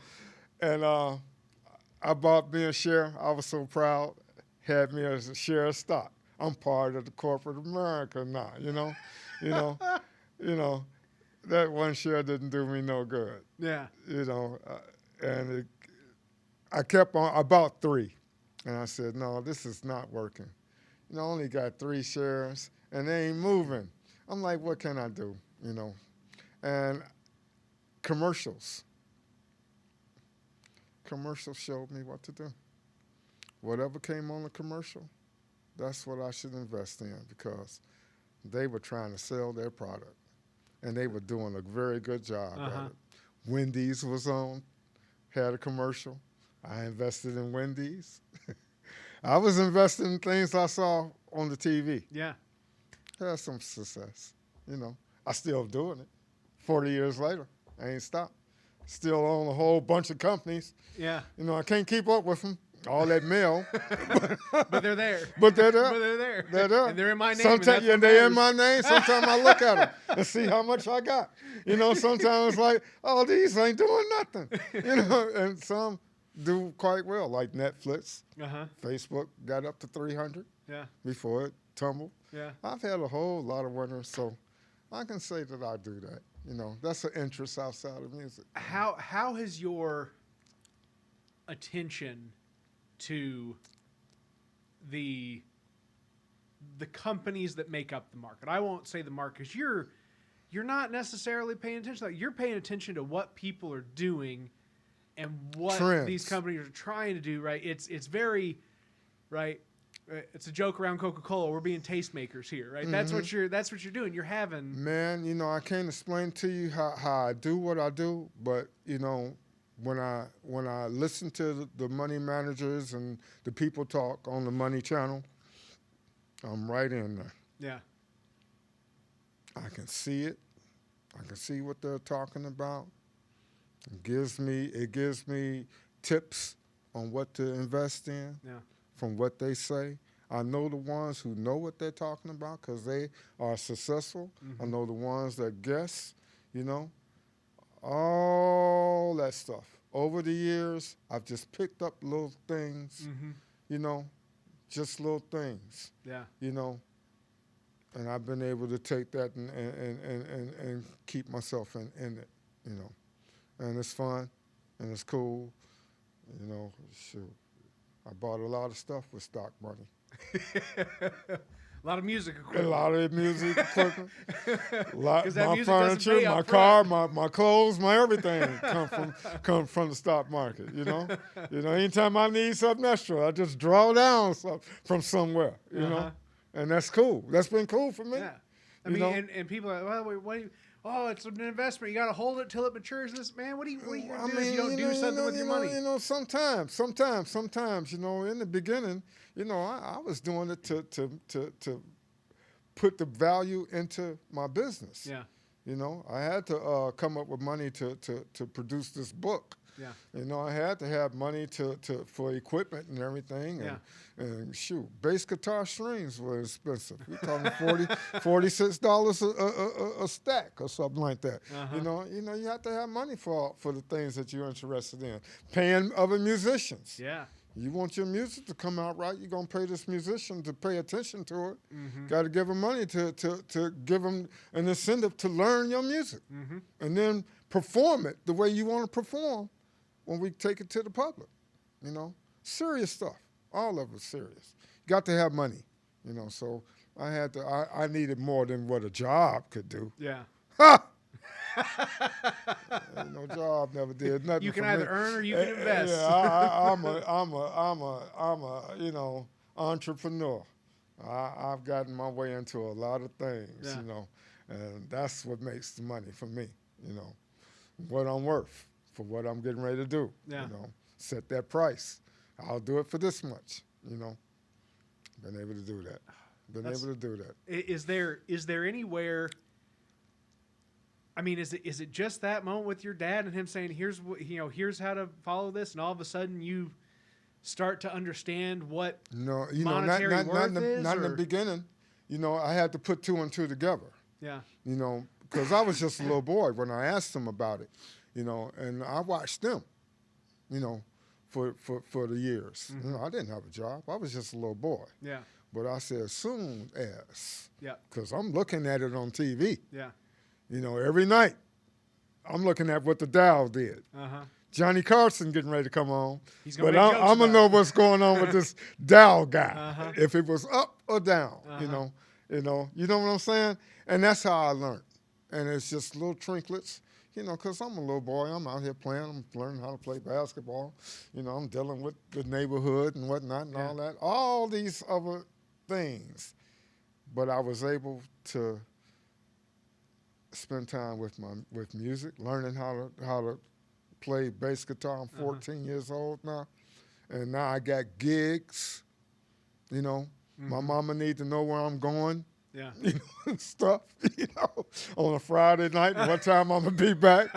And I bought me a share. I was so proud. Had me as a share of stock. I'm part of the corporate America now, That one share didn't do me no good. Yeah. And I kept on. I bought 3. And I said, no, this is not working. I only got 3 shares. And they ain't moving. I'm like, what can I do, And commercials. Commercials showed me what to do. Whatever came on the commercial, that's what I should invest in, because they were trying to sell their product. And they were doing a very good job at it. Wendy's was on, had a commercial. I invested in Wendy's. I was investing in things I saw on the TV. Yeah. Had some success, I still doing it. 40 years later, I ain't stopped. Still own a whole bunch of companies. Yeah. I can't keep up with them. All that mail. But they're there. But they're there. But they're there. They're there. And they're in my name. Sometimes they're in my name. Sometimes I look at them and see how much I got. Sometimes it's like, oh, these ain't doing nothing. And some do quite well, like Netflix. Facebook got up to 300 before it tumbled. Yeah. I've had a whole lot of winners, so I can say that I do that. That's an interest outside of music. How has your attention to the companies that make up the market? I won't say the market, because you're not necessarily paying attention to that. You're paying attention to what people are doing and what Trends. These companies are trying to do, right? It's very, right? It's a joke around Coca-Cola. We're being tastemakers here, right? That's what you're doing. You're having. Man, I can't explain to you how I do what I do, but when I listen to the money managers and the people talk on the Money Channel, I'm right in there. Yeah. I can see it. I can see what they're talking about. It gives me tips on what to invest in. Yeah. From what they say. I know the ones who know what they're talking about because they are successful. I know the ones that guess, all that stuff. Over the years, I've just picked up little things, just little things. Yeah. And I've been able to take that and keep myself in it, And it's fun and it's cool, shoot. I bought a lot of stuff with stock money. A lot of music equipment. A lot of music equipment. My furniture, my up car, front. my clothes, my everything come from the stock market, Anytime I need something extra, I just draw down from somewhere, And that's cool. That's been cool for me. Yeah. I mean, and people are like, well, wait, what? Oh, it's an investment. You got to hold it till it matures. This man, what are you going to do if you don't do something with your money? Sometimes, in the beginning, I was doing it to put the value into my business. Yeah. I had to come up with money to produce this book. Yeah. I had to have money for equipment and everything. And shoot, bass guitar strings were expensive. We're talking $46 a stack or something like that. Uh-huh. You have to have money for the things that you're interested in. Paying other musicians. Yeah. You want your music to come out right, you're going to pay this musician to pay attention to it. Mm-hmm. Got to give him money to give him an incentive to learn your music. Mm-hmm. And then perform it the way you want to perform when we take it to the public. Serious stuff. All of it serious. You got to have money, so I needed more than what a job could do. Yeah. Ha! No job never did nothing. You can for either me. earn or you can invest. Yeah, I'm a entrepreneur. I've gotten my way into a lot of things, and that's what makes the money for me. What I'm worth for what I'm getting ready to do. Yeah. Set that price. I'll do it for this much. Been able to do that. Is there anywhere? I mean, is it just that moment with your dad and him saying, here's how to follow this, and all of a sudden you start to understand what monetary worth is? Not in the beginning. I had to put two and two together. Yeah. Because I was just a little boy when I asked them about it, and I watched them, for the years. Mm-hmm. I didn't have a job. I was just a little boy. Yeah. But I said, soon as. Yeah. Because I'm looking at it on TV. Yeah. Every night, I'm looking at what the Dow did. Uh-huh. Johnny Carson getting ready to come on. But I'm going to know what's going on with this Dow guy. Uh-huh. If it was up or down, Uh-huh. You know what I'm saying? And that's how I learned. And it's just little trinklets, because I'm a little boy. I'm out here playing. I'm learning how to play basketball. I'm dealing with the neighborhood and whatnot and all that. All these other things. But I was able to spend time with music, learning how to play bass guitar. I'm 14 years old now, and now I got gigs. My mama need to know where I'm going. Yeah. And stuff. On a Friday night, and what time I'm gonna be back?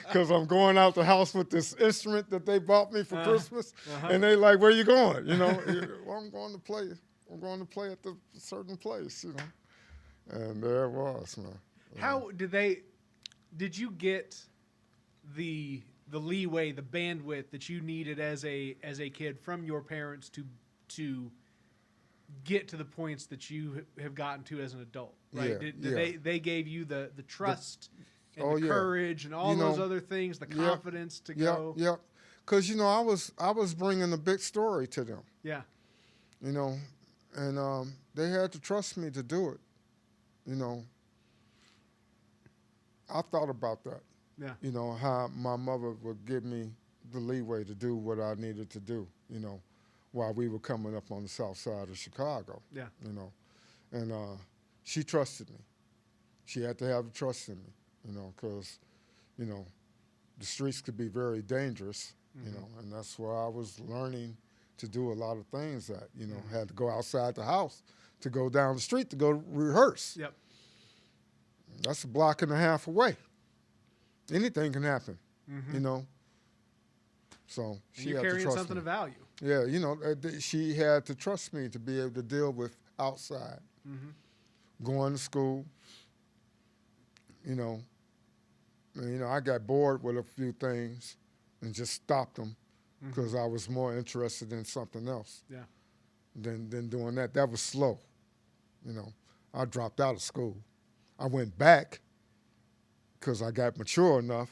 Because I'm going out the house with this instrument that they bought me for Christmas, and they like, "Where you going?" Well, I'm going to play. I'm going to play at the certain place. And there it was, man. How did you get the leeway, the bandwidth that you needed as a kid from your parents to get to the points that you have gotten to as an adult? Right? They gave you the trust and the courage and all those other things, the confidence to go. Yeah. Because I was bringing a big story to them. Yeah. And they had to trust me to do it. I thought about that. Yeah. How my mother would give me the leeway to do what I needed to do, while we were coming up on the south side of Chicago. Yeah. And she trusted me. She had to have trust in me, because, the streets could be very dangerous, and that's where I was learning to do a lot of things that, had to go outside the house to go down the street to go rehearse. Yep. That's a block and a half away. Anything can happen, So she you're had to carrying trust something me. of value. Yeah, she had to trust me to be able to deal with outside, going to school. I got bored with a few things and just stopped them because I was more interested in something else. Yeah. Than doing that. That was slow. I dropped out of school. I went back because I got mature enough.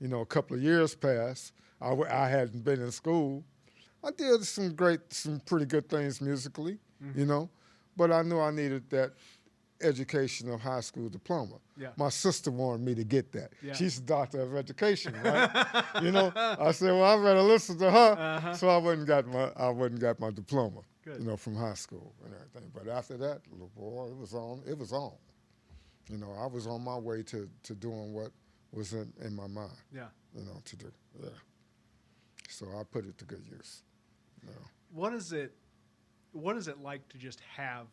A couple of years passed. I hadn't been in school. I did some pretty good things musically, but I knew I needed that education of high school diploma. Yeah. My sister wanted me to get that. Yeah. She's the doctor of education, right? I said, well, I better listen to her, so I wouldn't got my diploma. Good. You know, from high school and everything. But after that, little boy, it was on. It was on. You know, I was on my way to doing what was in my mind. Yeah. You know, to do. Yeah. So I put it to good use. You know. What is it like to just have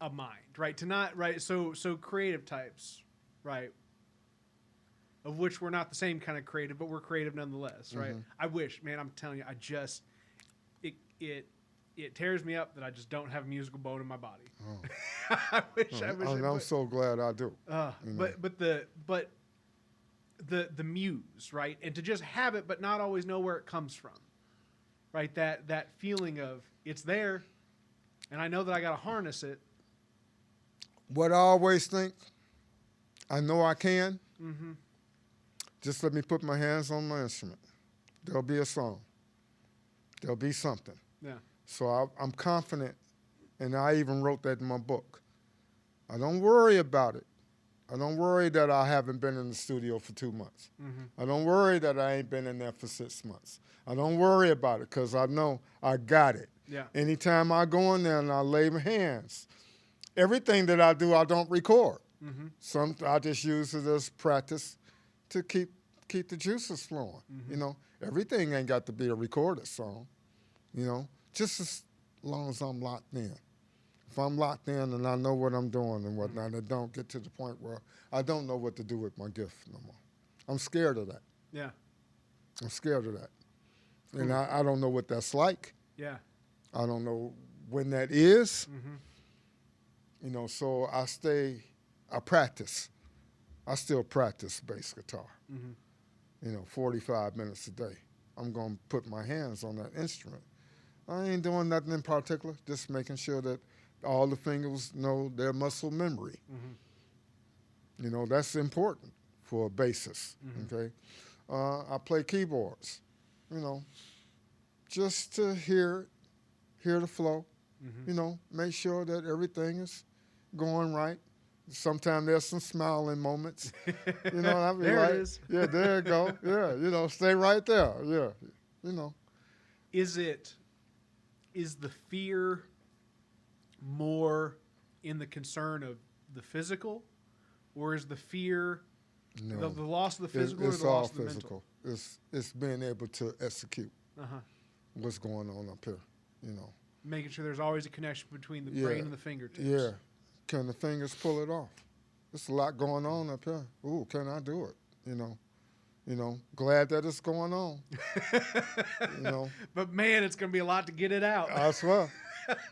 a mind, right? To not, right? So creative types, right? Of which we're not the same kind of creative, but we're creative nonetheless, right? I wish, man, I'm telling you, it tears me up that I just don't have a musical bone in my body. Oh. I wish. I'm so glad I do. You know. But the muse, right? And to just have it, but not always know where it comes from, right? That feeling of it's there, and I know that I got to harness it. What I always think, I know I can. Mm-hmm. Just let me put my hands on my instrument. There'll be a song. There'll be something. Yeah. So I'm confident, and I even wrote that in my book. I don't worry about it. I don't worry that I haven't been in the studio for 2 months. Mm-hmm. I don't worry that I ain't been in there for 6 months. I don't worry about it because I know I got it. Yeah. Anytime I go in there and I lay my hands, everything that I do, I don't record. Mm-hmm. I just use it as practice to keep the juices flowing. Mm-hmm. You know, everything ain't got to be a recorded song. You know, just as long as I'm locked in. If I'm locked in and I know what I'm doing and whatnot, I don't get to the point where I don't know what to do with my gift no more. I'm scared of that. Yeah. I'm scared of that. And I don't know what that's like. Yeah. I don't know when that is. Mm-hmm. You know, so I practice. I still practice bass guitar. Mm-hmm. You know, 45 minutes a day. I'm going to put my hands on that instrument. I ain't doing nothing in particular, just making sure that all the fingers know their muscle memory. Mm-hmm. You know, that's important for a bassist, Mm-hmm. okay? I play keyboards, you know, just to hear the flow, Mm-hmm. you know, make sure that everything is going right. Sometimes there's some smiling moments, you know, I'll be There like, it is. yeah, there you go, yeah, you know, stay right there, yeah, you know. Is the fear more in the concern of the physical, or is the fear No. the loss of the physical or It's the all loss of the physical. It's being able to execute mental? Uh-huh. what's going on up here, you know. Making sure there's always a connection between the brain and the fingertips. Yeah. Can the fingers pull it off? There's a lot going on up here. Ooh, can I do it? You know, glad that it's going on. You know. But man, it's going to be a lot to get it out. I swear.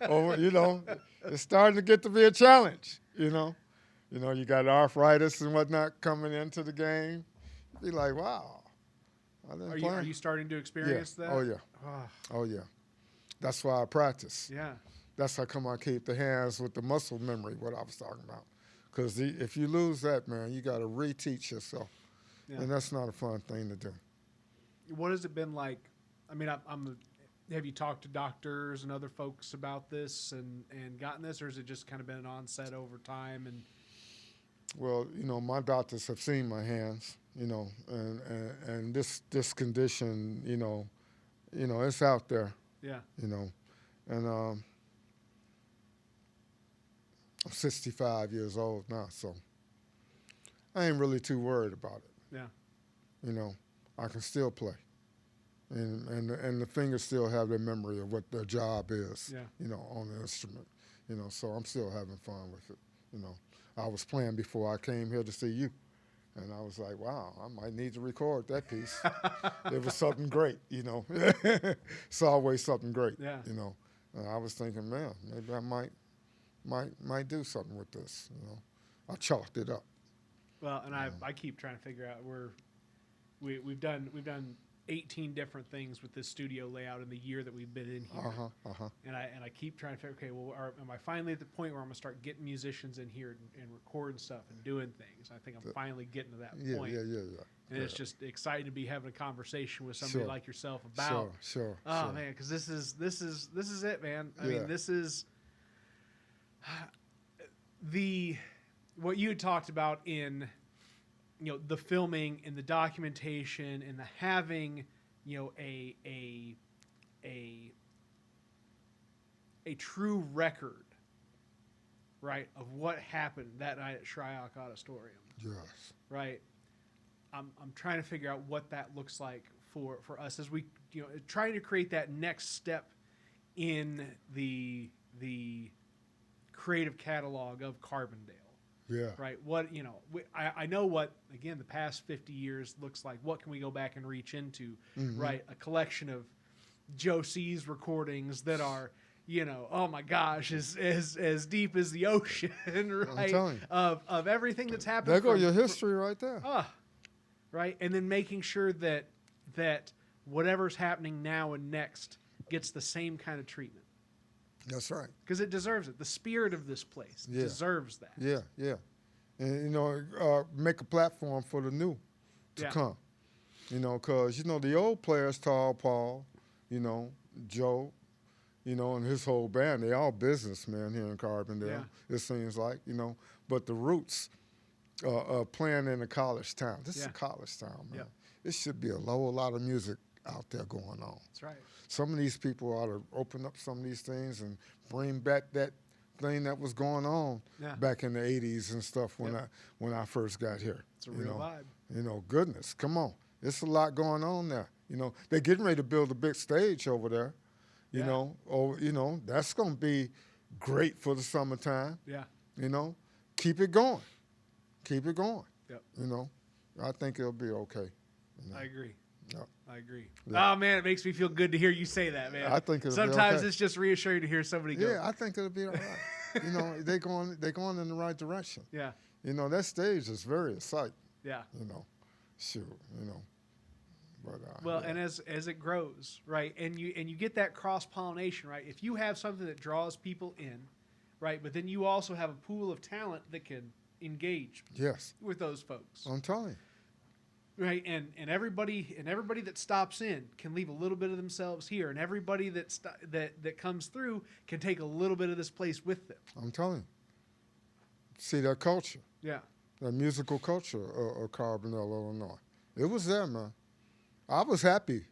Oh, you know, it's starting to get to be a challenge, you know. You know, you got arthritis and whatnot coming into the game. You be like, wow. Are you starting to experience that? Oh, yeah. Ah, Oh, yeah. That's why I practice. yeah. That's how come I keep the hands with the muscle memory, what I was talking about. Because if you lose that, man, you got to reteach yourself. Yeah. And that's not a fun thing to do. What has it been like? I mean, have you talked to doctors and other folks about this and gotten this, or has it just kind of been an onset over time? And Well, you know, my doctors have seen my hands, you know, and this condition, you know, it's out there, yeah, you know. And I'm 65 years old now, so I ain't really too worried about it. yeah, You know, I can still play. And the fingers still have their memory of what their job is, Yeah. you know, on the instrument. You know, so I'm still having fun with it, you know. I was playing before I came here to see you. And I was like, wow, I might need to record that piece. It was something great, you know. It's always something great, Yeah. you know. And I was thinking, man, maybe I might do something with this, you know. I chalked it up. Well, and I keep trying to figure out we've done 18 different things with this studio layout in the year that we've been in here. And I keep trying to figure, okay, well, am I finally at the point where I'm gonna start getting musicians in here and recording stuff and doing things? I think I'm finally getting to that point. Yeah. And it's just exciting to be having a conversation with somebody Sure. like yourself about. Sure. Oh man, because this is it, man. I Yeah. mean, this is what you had talked about in, you know, the filming and the documentation and the having, you know, a a true record, right, of what happened that night at Shryock Auditorium, Yes. right? I'm trying to figure out what that looks like for us as we, trying to create that next step in the creative catalog of Carbondale. Yeah. Right. What, I know what, again, the past 50 years looks like. What can we go back and reach into? Right. A collection of Joe C's recordings that are, oh my gosh, as deep as the ocean, right? I'm telling you. Of everything that's happened. There go your history right there. Right. And then making sure that whatever's happening now and next gets the same kind of treatment. That's right. Because it deserves it. The spirit of this place deserves that. Yeah, yeah. And, make a platform for the new to come. Because, the old players, Tall Paul, Joe, and his whole band, they all businessmen here in Carbondale, it seems like, But the roots playing in a college town. This is a college town, man. It should be a whole lot of music out there going on. That's right. Some of these people ought to open up some of these things and bring back that thing that was going on back in the 80s and stuff when I first got here. It's a real vibe. Goodness, come on. There's a lot going on there. They're getting ready to build a big stage over there. That's going to be great for the summertime. Yeah. Keep it going. Keep it going. Yep. I think it'll be okay. I agree. Yep. I agree. Yeah. Oh man, it makes me feel good to hear you say that, man. I think sometimes it's just reassuring to hear somebody go. Yeah, I think it'll be all right. They're going in the right direction. Yeah. That stage is very exciting. Yeah. Shoot, But well, and as it grows, right, and you get that cross pollination, right. If you have something that draws people in, right, but then you also have a pool of talent that can engage. With those folks. I'm telling you. Right, and everybody that stops in can leave a little bit of themselves here, and everybody that comes through can take a little bit of this place with them. I'm telling you. See that culture. Yeah. That musical culture of Carbondale, Illinois. It was there, man. I was happy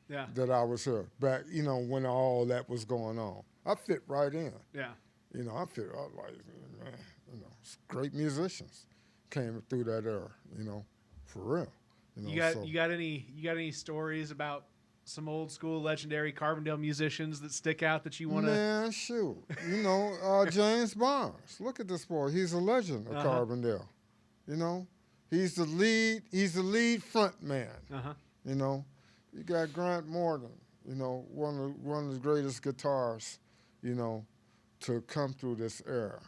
that I was here back, when all that was going on. I fit right in. Yeah. I fit. I was like, man, great musicians came through that era, for real. You got any stories about some old school legendary Carbondale musicians that stick out that you want to? Man, shoot. James Barnes. Look at this boy. He's a legend of Carbondale. He's the lead front man. You got Grant Morgan. One of the greatest guitarists. To come through this era.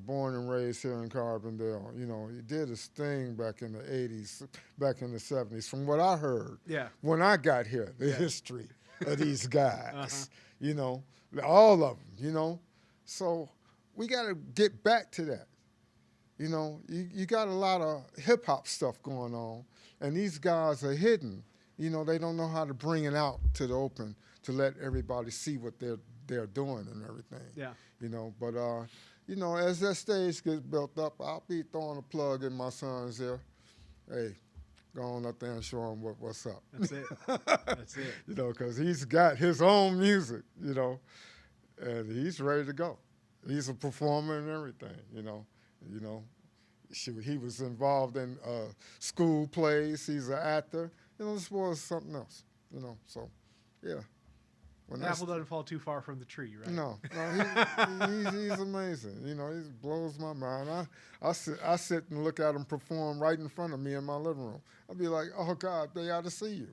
Born and raised here in Carbondale. He did his thing back in the 80s, back in the 70s. From what I heard, when I got here, the history of these guys, all of them, So we got to get back to that. You got a lot of hip-hop stuff going on, and these guys are hidden. They don't know how to bring it out to the open to let everybody see what they're doing and everything. Yeah. But as that stage gets built up, I'll be throwing a plug in my son's ear. Hey, go on up there and show him what's up. That's it. That's it. Because he's got his own music, and he's ready to go. He's a performer and everything, Shoot, he was involved in school plays. He's an actor. This boy is something else, So, yeah. When apple doesn't fall too far from the tree, right? No, he's amazing. He blows my mind. I sit and look at him perform right in front of me in my living room. I'll be like, oh God, they ought to see you.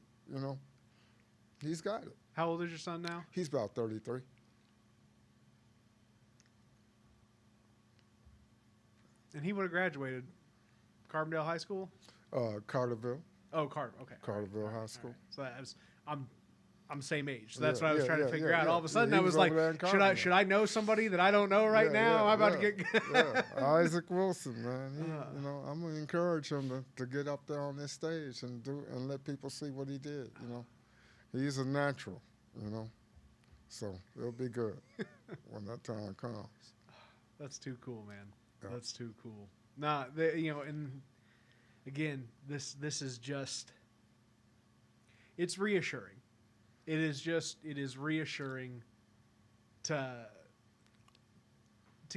He's got it. How old is your son now? He's about 33. And he would have graduated Carbondale High School? Carterville. Oh, Carter. Okay. Carterville High School. Right. So I'm same age. So that's what I was trying to figure out. Yeah. All of a sudden, I was like, should I know somebody that I don't know right now? I'm about to get. Isaac Wilson, man. I'm gonna encourage him to get up there on this stage and let people see what he did. He's a natural. So it'll be good when that time comes. That's too cool, man. Yeah. That's too cool. Nah, and again, this is just. It's reassuring. It is reassuring to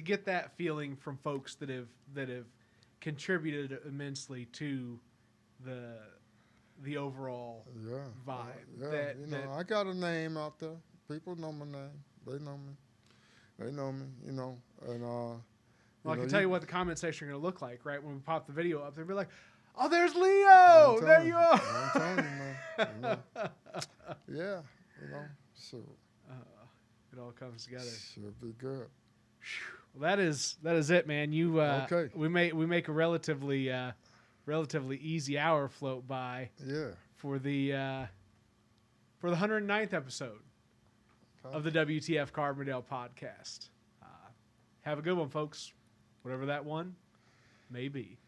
get that feeling from folks that have contributed immensely to the overall vibe. I got a name out there. People know my name. They know me. And well, I can tell you what the comment section are going to look like, right? When we pop the video up, they'll be like, "Oh, there's Leo! There you are!" I'm telling you, man. Yeah, so it all comes together. Should be good. Well, that is it, man. You Okay. We make a relatively easy hour float by. Yeah. For the 109th episode of the WTF Carbondale podcast. Have a good one, folks. Whatever that one may be.